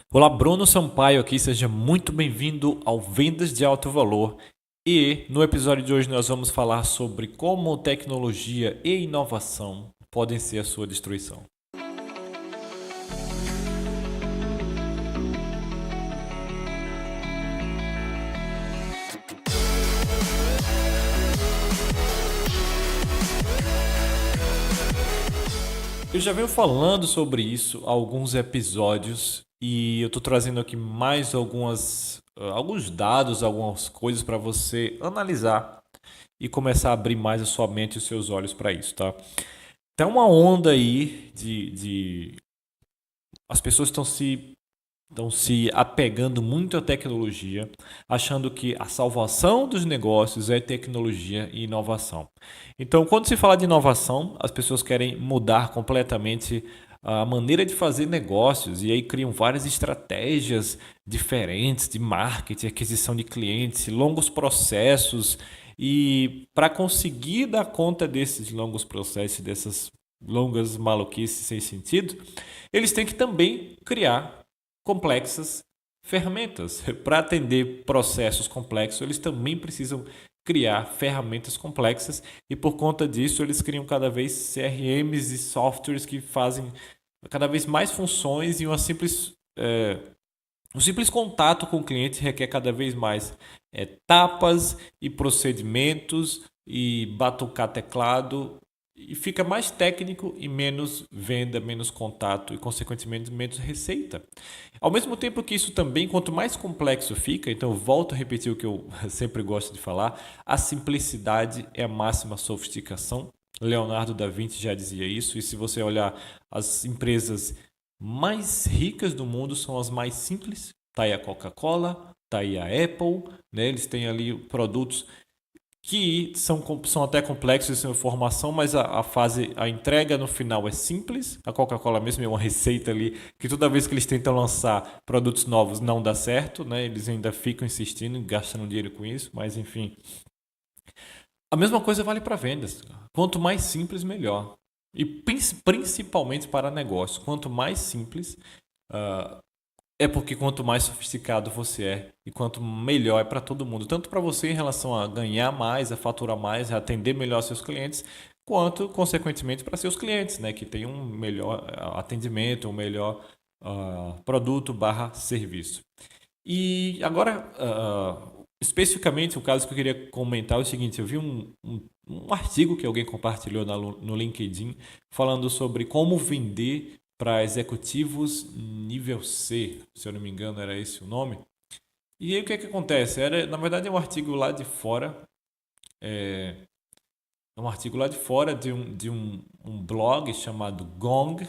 Olá, Bruno Sampaio aqui, seja muito bem-vindo ao Vendas de Alto Valor. E no episódio de hoje nós vamos falar sobre como tecnologia e inovação podem ser a sua destruição. Eu já venho falando sobre isso há alguns episódios e eu estou trazendo aqui mais alguns dados, algumas coisas para você analisar e começar a abrir mais a sua mente e os seus olhos para isso, tá? Tem uma onda aí de as pessoas estão se apegando muito à tecnologia, achando que a salvação dos negócios é tecnologia e inovação. Então, quando se fala de inovação, as pessoas querem mudar completamente a maneira de fazer negócios e aí criam várias estratégias diferentes de marketing, aquisição de clientes, longos processos. E para conseguir dar conta desses longos processos, dessas longas maluquices sem sentido, eles têm que também criar complexas ferramentas. Para atender processos complexos, eles também precisam criar ferramentas complexas e por conta disso eles criam cada vez CRMs e softwares que fazem cada vez mais funções e um simples contato com o cliente requer cada vez mais etapas e procedimentos e batucar teclado e fica mais técnico e menos venda, menos contato e, consequentemente, menos receita. Ao mesmo tempo que isso também, quanto mais complexo fica, então eu volto a repetir o que eu sempre gosto de falar, a simplicidade é a máxima sofisticação. Leonardo da Vinci já dizia isso, e se você olhar as empresas mais ricas do mundo são as mais simples. Está aí a Coca-Cola, está aí a Apple, né? Eles têm ali produtos que são até complexos em sua formação, mas a entrega no final é simples. A Coca-Cola mesmo é uma receita ali que toda vez que eles tentam lançar produtos novos não dá certo, né? Eles ainda ficam insistindo, gastando dinheiro com isso, mas enfim. A mesma coisa vale para vendas. Quanto mais simples, melhor. E principalmente para negócio. Quanto mais simples, ah, é porque quanto mais sofisticado você é e quanto melhor é para todo mundo, tanto para você em relação a ganhar mais, a faturar mais, a atender melhor seus clientes, quanto consequentemente para seus clientes, né, que tem um melhor atendimento, um melhor produto barra serviço. E agora, especificamente, o caso que eu queria comentar é o seguinte: eu vi um artigo que alguém compartilhou no LinkedIn falando sobre como vender para executivos nível C, se eu não me engano, era esse o nome. E aí o que é que acontece? Na verdade, é um artigo lá de fora, é um artigo lá de fora de um blog chamado Gong,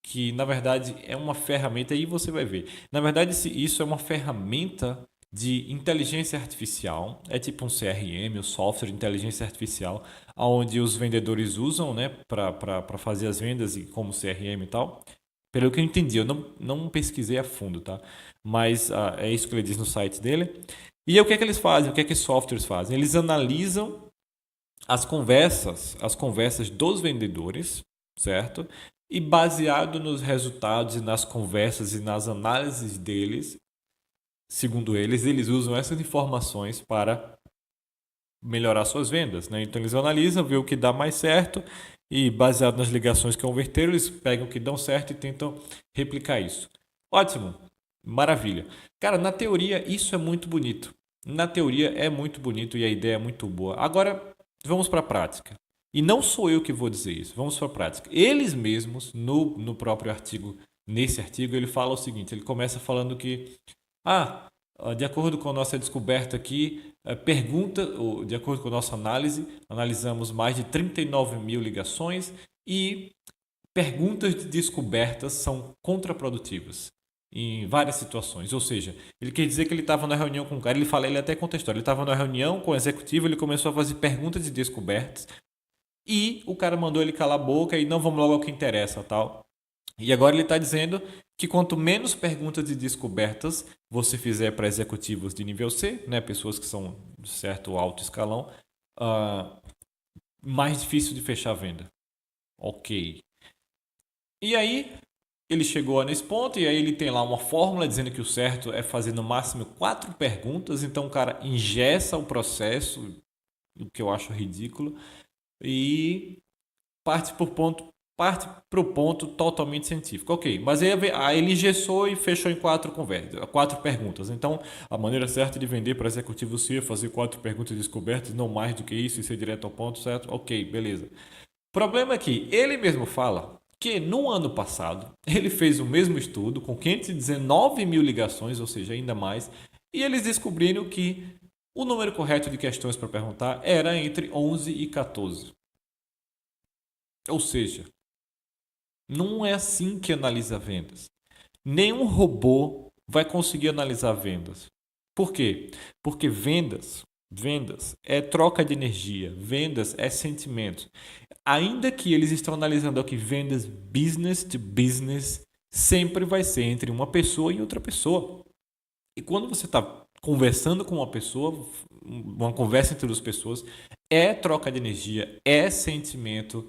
que na verdade é uma ferramenta, aí você vai ver. Na verdade, isso é uma ferramenta de inteligência artificial, é tipo um CRM, um software de inteligência artificial, onde os vendedores usam, né, para fazer as vendas e como CRM e tal. Pelo que eu entendi, eu não pesquisei a fundo, tá? Mas é isso que ele diz no site dele. E aí, o que é que eles fazem? O que é que os softwares fazem? Eles analisam as conversas dos vendedores, certo? E baseado nos resultados e nas conversas e nas análises deles, segundo eles usam essas informações para melhorar suas vendas, né? Então eles analisam, vê o que dá mais certo e baseado nas ligações que converteram, eles pegam o que dão certo e tentam replicar isso. Ótimo, maravilha. Cara, na teoria isso é muito bonito. Na teoria é muito bonito e a ideia é muito boa. Agora vamos para a prática. E não sou eu que vou dizer isso. Vamos para a prática. Eles mesmos, no próprio artigo, nesse artigo, ele fala o seguinte: ele começa falando que ah, de acordo com a nossa descoberta aqui, de acordo com a nossa análise, analisamos mais de 39 mil ligações e perguntas de descobertas são contraprodutivas em várias situações. Ou seja, ele quer dizer que ele estava na reunião com o cara, ele até conta a história, ele estava na reunião com o executivo, ele começou a fazer perguntas de descobertas e o cara mandou ele calar a boca e não vamos logo ao que interessa, tal. E agora ele está dizendo que quanto menos perguntas e descobertas você fizer para executivos de nível C, né, pessoas que são de certo alto escalão, ah, mais difícil de fechar a venda. Ok. E aí, Ele chegou nesse ponto e aí ele tem lá uma fórmula dizendo que o certo é fazer no máximo 4 perguntas. Então o cara engessa o processo, o que eu acho ridículo, e parte para o ponto totalmente científico. Ok, mas aí ele engessou e fechou em 4 perguntas. Então, a maneira certa de vender para executivo seria fazer 4 perguntas descobertas, não mais do que isso, e ser direto ao ponto, certo? Ok, beleza. O problema é que ele mesmo fala que no ano passado ele fez o mesmo estudo com 519 mil ligações, ou seja, ainda mais, e eles descobriram que o número correto de questões para perguntar era entre 11 e 14. Ou seja, não é assim que analisa vendas. Nenhum robô vai conseguir analisar vendas. Por quê? Porque vendas é troca de energia, vendas é sentimento. Ainda que eles estão analisando aqui vendas business to business, sempre vai ser entre uma pessoa e outra pessoa. E quando você está conversando com uma pessoa, uma conversa entre duas pessoas, é troca de energia, é sentimento.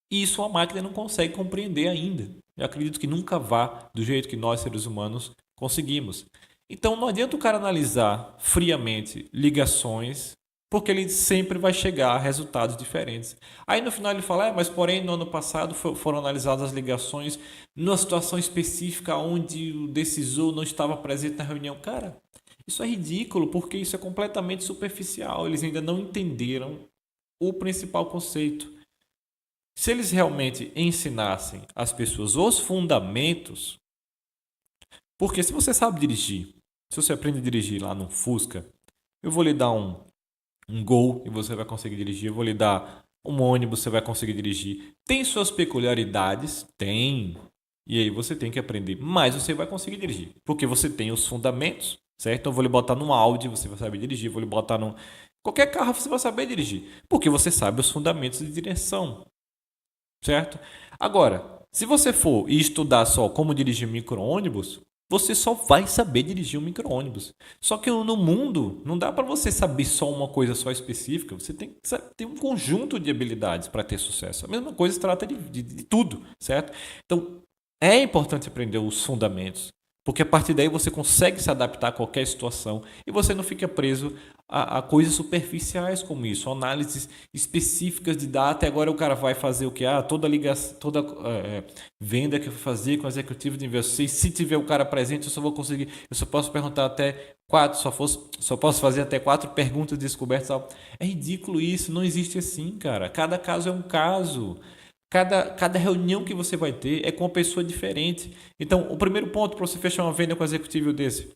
E isso a máquina não consegue compreender ainda. Eu acredito que nunca vá do jeito que nós, seres humanos, conseguimos. Então não adianta o cara analisar friamente ligações, porque ele sempre vai chegar a resultados diferentes. Aí no final ele fala, mas porém no ano passado foram analisadas as ligações numa situação específica onde o decisor não estava presente na reunião. Cara, isso é ridículo, porque isso é completamente superficial. Eles ainda não entenderam o principal conceito. Se eles realmente ensinassem às pessoas os fundamentos, porque se você sabe dirigir, se você aprende a dirigir lá no Fusca, eu vou lhe dar um Gol e você vai conseguir dirigir, eu vou lhe dar um ônibus, você vai conseguir dirigir. Tem suas peculiaridades? Tem. E aí você tem que aprender, mas você vai conseguir dirigir, porque você tem os fundamentos, certo? Então eu vou lhe botar num Audi, você vai saber dirigir, vou lhe botar num qualquer carro você vai saber dirigir, porque você sabe os fundamentos de direção. Certo? Agora, se você for e estudar só como dirigir micro-ônibus, você só vai saber dirigir um micro-ônibus. Só que no mundo, não dá para você saber só uma coisa só específica. Você tem que ter um conjunto de habilidades para ter sucesso. A mesma coisa se trata de tudo, certo? Então, é importante aprender os fundamentos. Porque a partir daí você consegue se adaptar a qualquer situação e você não fica preso a coisas superficiais como isso, análises específicas de data. E agora o cara vai fazer o que? Toda ligação, toda venda que eu fazer com o executivo de investidores, se tiver o cara presente, eu só posso perguntar até 4, só posso fazer até 4 perguntas descobertas. É ridículo isso, não existe assim, cara. Cada caso é um caso. Cada reunião que você vai ter é com uma pessoa diferente. Então, o primeiro ponto para você fechar uma venda com um executivo desse,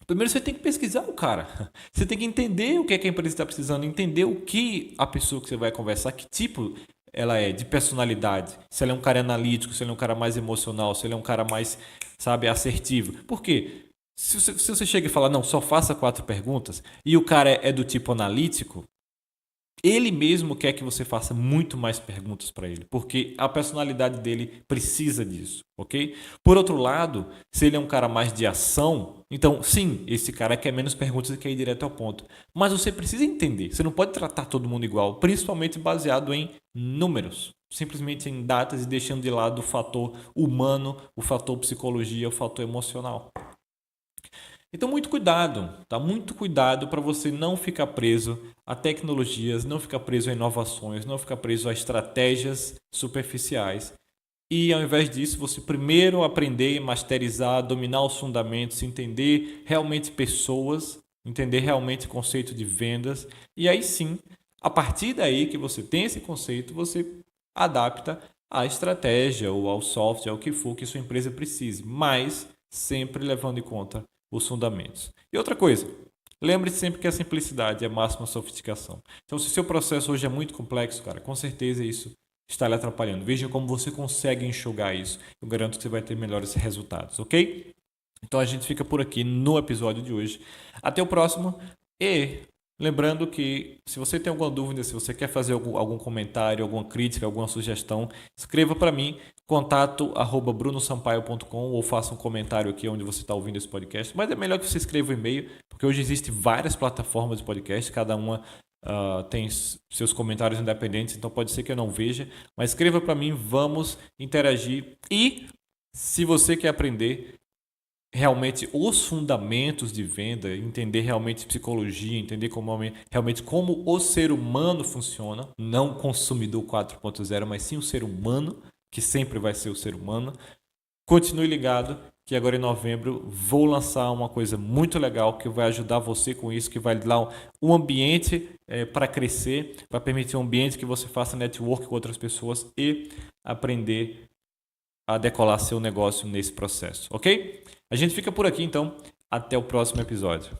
primeiro você tem que pesquisar o cara. Você tem que entender o que é que a empresa está precisando, entender o que a pessoa que você vai conversar, que tipo ela é de personalidade. Se ela é um cara analítico, se ele é um cara mais emocional, se ele é um cara mais, sabe, assertivo. Por quê? Se você chega e fala, não, só faça 4 perguntas, e o cara é do tipo analítico, ele mesmo quer que você faça muito mais perguntas para ele, porque a personalidade dele precisa disso, ok? Por outro lado, se ele é um cara mais de ação, então sim, esse cara quer menos perguntas e quer ir direto ao ponto. Mas você precisa entender, você não pode tratar todo mundo igual, principalmente baseado em números, simplesmente em datas e deixando de lado o fator humano, o fator psicologia, o fator emocional. Então, muito cuidado, tá? Muito cuidado para você não ficar preso a tecnologias, não ficar preso a inovações, não ficar preso a estratégias superficiais. E ao invés disso, você primeiro aprender, masterizar, dominar os fundamentos, entender realmente pessoas, entender realmente o conceito de vendas. E aí sim, a partir daí que você tem esse conceito, você adapta à estratégia ou ao software, ao que for que sua empresa precise, mas sempre levando em conta os fundamentos. E outra coisa, lembre-se sempre que a simplicidade é a máxima sofisticação. Então, se seu processo hoje é muito complexo, cara, com certeza isso está lhe atrapalhando. Veja como você consegue enxugar isso. Eu garanto que você vai ter melhores resultados, ok? Então, a gente fica por aqui no episódio de hoje. Até o próximo e lembrando que se você tem alguma dúvida, se você quer fazer algum comentário, alguma crítica, alguma sugestão, escreva para mim, contato@brunosampaio.com ou faça um comentário aqui onde você está ouvindo esse podcast. Mas é melhor que você escreva um e-mail, porque hoje existem várias plataformas de podcast, cada uma tem seus comentários independentes, então pode ser que eu não veja, mas escreva para mim, vamos interagir e Se você quer aprender realmente os fundamentos de venda, entender realmente psicologia, entender realmente como o ser humano funciona, não o consumidor 4.0, mas sim o ser humano, que sempre vai ser o ser humano. Continue ligado, que agora em novembro vou lançar uma coisa muito legal que vai ajudar você com isso, que vai dar um ambiente para crescer, vai permitir um ambiente que você faça network com outras pessoas e aprender a decolar seu negócio nesse processo, ok? A gente fica por aqui então, até o próximo episódio.